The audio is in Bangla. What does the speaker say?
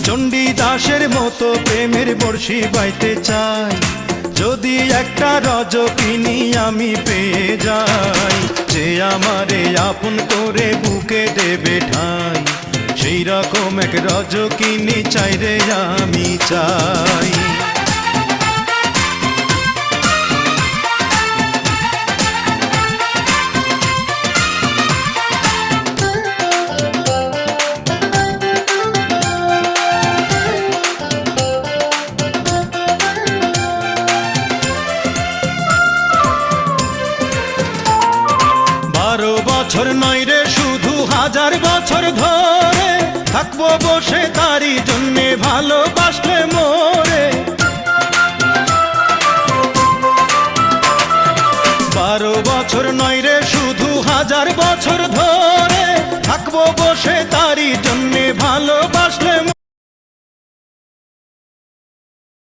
চণ্ডীদাসের মতো প্রেমের বর্ষি বাইতে চাই, যদি একটা রজকিনী আমি পেয়ে যাই, যে আমারে আপন করে বুকে দেবে ঠাই, সেই রকম এক রজকিনী চাই রে আমি চাই। বছর নয় রে শুধু 1000 বছর ধরে থাকবো বসে তারই জন্যে ভালোবাসলে মোরে। 12 বছর নয় রে শুধু 1000 বছর ধরে থাকবো বসে তারই জন্যে ভালোবাসলে